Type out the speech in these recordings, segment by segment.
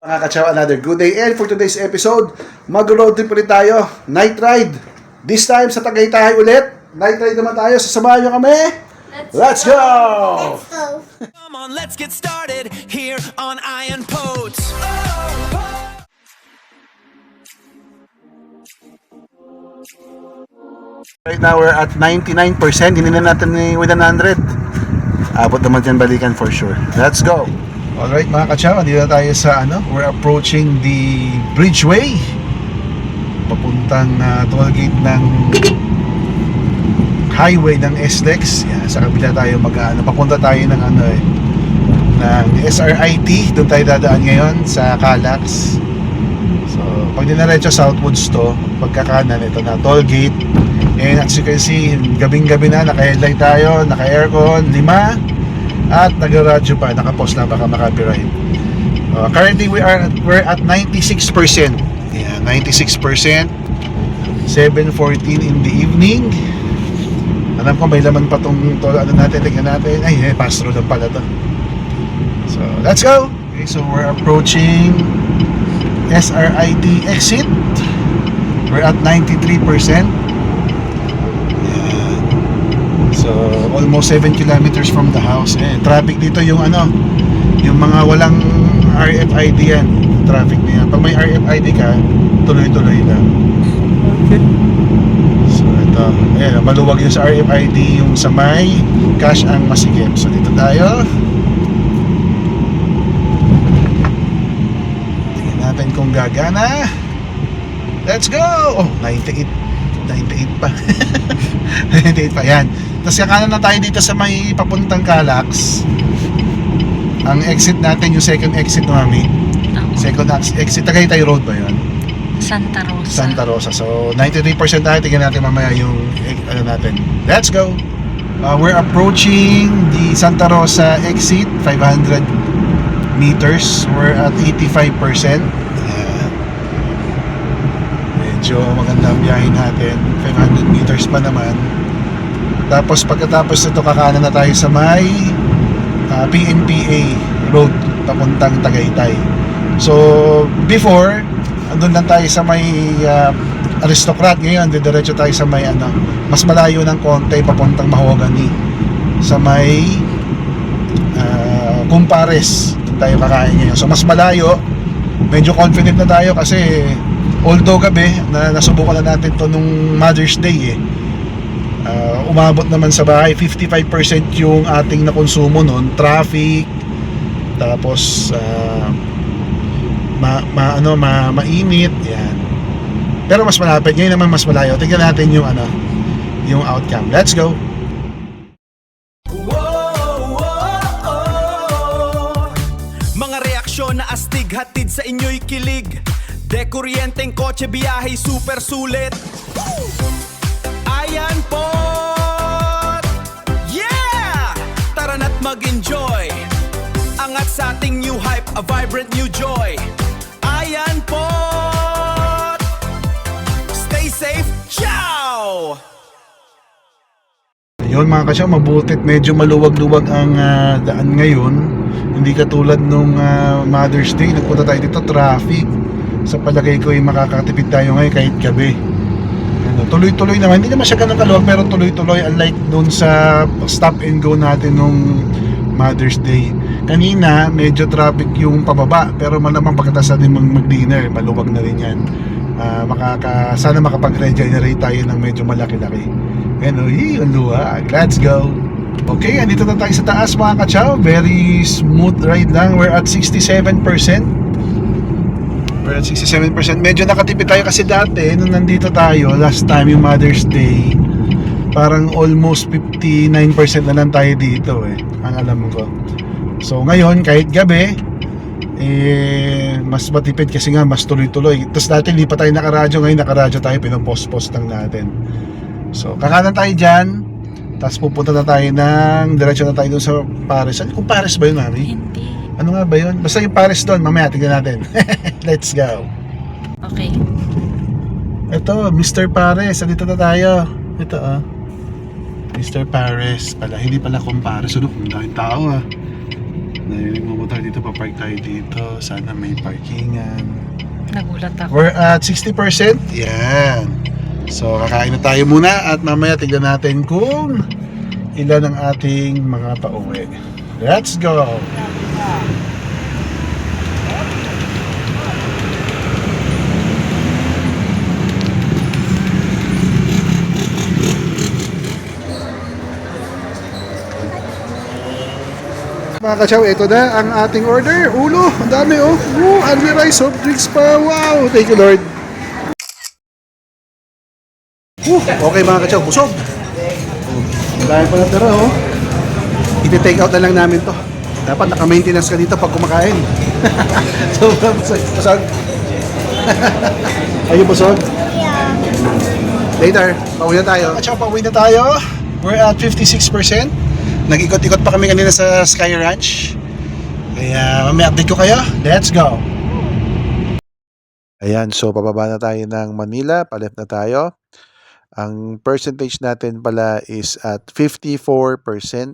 Mga kachaw, another good day, and for today's episode, mag-road trip ulit tayo, night ride. This time sa Tagaytay ulit, night ride naman tayo, sasamahan nyo kami. Let's go! Come on, let's get started here on Iron Poets. Right now we're at 99%, hindi na natin with 100. Abot naman dyan balikan for sure. Let's go! Alright mga kachaw, dito na tayo sa we're approaching the Bridgeway. Papuntang toll gate ng highway ng SLEX. Yan, sa kabila tayo papunta tayo ng ng SRIT. Doon tayo dadaan ngayon sa Calax. So, pag dinaretso southwards to, pagkakanan ito na toll gate. And as you can see, gabing-gabi na, naka-headlight tayo, naka-aircon, 5. At nag-radyo pa, naka-post na baka makapiright. Currently we're at 96%. Yeah, 96%. 7:14 in the evening. Alam ko may laman pa tong natin, tingnan natin. Ay, pass through lang pala to. So, let's go. Okay, so we're approaching SRIT exit. We're at 93%. So, almost 7 kilometers from the house. Traffic dito yung yung mga walang RFID yan. Traffic na yan. Pag may RFID ka, tuloy-tuloy lang. So, ito. Maluwag yung sa RFID, yung sa may cash ang masigip. So, dito tayo. Tingnan natin kung gagana. Let's go! Oh, 98 pa. 98 pa. Yan. Tapos kakanan na tayo dito sa may papuntang Calax. Ang exit natin, yung second exit, mami. Second exit, Tagaytay Road ba yun? Santa Rosa. Santa Rosa. So, 93% tayo. Tingnan natin mamaya yung natin. Let's go! We're approaching the Santa Rosa exit, 500 meters. We're at 85%. Medyo maganda ang biyahe natin. 500 meters pa naman. Tapos pagkatapos ito, kakanan na tayo sa may PNPA Road papuntang Tagaytay. So before, andun lang tayo sa may Aristocrat. Ngayon didiretso tayo sa may mas malayo ng konti papuntang Mahogany, sa may Compares. Doon tayo kakain ngayon. So mas malayo. Medyo confident na tayo kasi although gabi, nasubukan na natin to nung Mother's Day umabot naman sa bahay 55% yung ating nakonsumo noon. Traffic, tapos mainit, yan. Pero mas malapit ngayon, naman mas malayo. Tingnan natin yung yung outcome. Let's go. Mga reaksyon na astig, hatid sa inyo'y kilig. De kuryenteng kotse, biyahe, super sulit. Ayan po! Yeah! Tara na't mag-enjoy. Angat sa ating new hype, a vibrant new joy. Ayan po! Stay safe, ciao! Yun mga kasya, mabutit medyo maluwag-luwag ang daan ngayon. Hindi katulad nung Mother's Day, nagpunta tayo dito, traffic. Sa palagay ko ay makakatipid tayo ngayon kahit gabi. Tuloy-tuloy naman, hindi naman siya ganun kaluwag, pero tuloy-tuloy, unlike dun sa stop and go natin nung Mother's Day. Kanina medyo traffic yung pababa, pero malamang pagkatapos natin mag-dinner, maluwag na rin yan. Sana makapag-regenerate tayo ng medyo malaki-laki. Ang luwag. Let's go! Okay, andito na tayo sa taas mga kachaw. Very smooth ride lang. We're at 67%. We're at 67%. Medyo nakatipid tayo kasi dati nung nandito tayo last time yung Mother's Day, parang almost 59% na lang tayo dito ang alam ko. So ngayon kahit gabi mas matipid kasi nga mas tuloy-tuloy. Tapos dati hindi pa tayo nakaradyo, ngayon nakaradyo tayo, pinopost-post lang natin. So kakanan tayo dyan, tapos pupunta na tayo diretso na tayo doon sa Paris. Kung Paris ba yun, mami? Hindi. Ano nga ba yun? Basta yung Paris doon, mamaya tignan natin. Let's go. Okay. Ito, Mr. Paris, andito na tayo. Ito Mr. Paris pala, hindi pala Compares. Ano, ang daming tao Nagmumotor dito, papark tayo dito. Sana may parkingan. Nagulat ako. We're at 60%. Yan. So, kakain na tayo muna at mamaya tignan natin kung ilan ang ating mga pauwi. Let's go! Mga kachaw, ito na ang ating order. Ulo, ang dami oh. Only rice, soft drinks pa. Wow, thank you Lord. Okay mga kachaw, busog. Ang dami pa natira oh. Iti-take out na lang namin to. Dapat naka-maintenance ka dito pag kumakain. So, busog. Are you busog? Yeah. Later, pauwi na tayo. Kachaw, pauwi na tayo. We're at 56%. Nag-ikot-ikot pa kami kanina sa Sky Ranch. Kaya mamaya update ko kayo. Let's go! Ayan, so pababa na tayo ng Manila. Paleft na tayo. Ang percentage natin pala is at 54%. 54%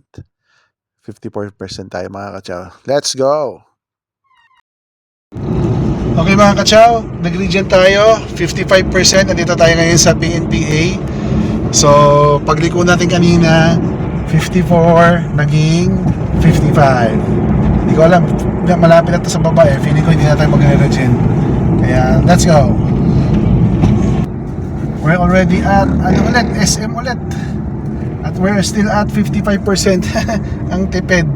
tayo mga kachaw. Let's go! Okay mga kachaw, nag-region tayo. 55%. Nandito tayo ngayon sa PNPA. So, pagliko natin kanina, 54 naging 55. Hindi ko alam, malapit na ito sa baba eh. Feeling ko hindi na tayo mag-region. Kaya, let's go! We're already at, SM ulit. At we're still at 55%. Ang tipid.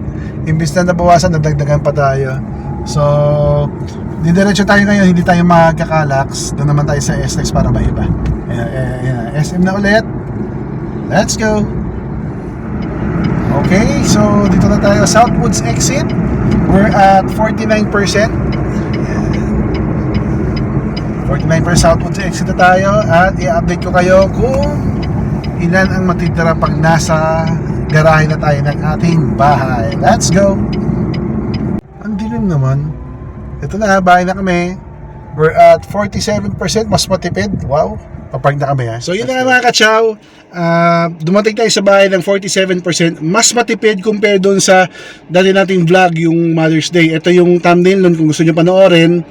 Imbis na nabawasan, nadagdagan pa tayo. So, didiretso tayo ngayon, hindi tayo magkakalax. Doon naman tayo sa SLEX para maiba. Ayan, SM na ulit. Let's go! Okay, so dito na tayo Southwoods exit. We're at 49%. 49% Southwoods exit na tayo. At i-update ko kayo kung ilan ang matitira pag nasa garahe na tayo ng ating bahay. Let's go! Ang dilim naman. Ito na, bahay na kami. We're at 47%. Mas matipid. Wow! Papark na kami ha. So yun na nga mga kachaw. Dumating tayo sa bahay ng 47%. Mas matipid compare doon sa dati nating vlog, yung Mother's Day. Ito yung thumbnail nun kung gusto nyo panoorin.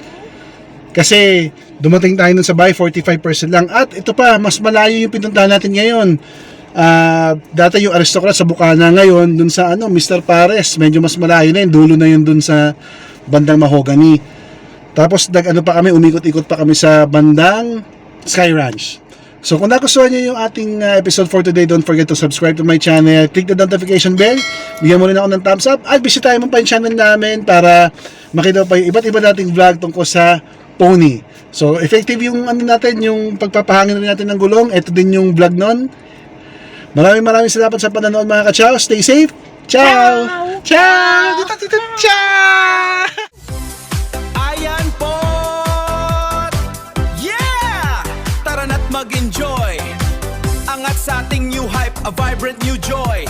Kasi dumating tayo nun sa bahay 45% lang. At ito pa, mas malayo yung pinuntahan natin ngayon. Dati yung Aristocrat sa Bukana, ngayon dun sa Mr. Pares, medyo mas malayo na yun. Dulo na yun dun sa bandang Mahogany. Tapos umikot-ikot pa kami sa bandang Sky Ranch. So kung nagustuhan niyo yung ating episode for today, don't forget to subscribe to my channel, click the notification bell, bigyan mo rin ako ng thumbs up, at bisitahin mo pa yung channel namin para makita pa yung iba't iba nating vlog tungkol sa pony. So effective yung natin, yung pagpapahangin rin natin ng gulong. Ito din yung vlog nun. Maraming salamat sa panonood mga kachaw. Stay safe. Ciao! Ciao! Dito! Ciao! Ayan po! Yeah! Tara na't mag-enjoy. Angat sa ating new hype, a vibrant new joy.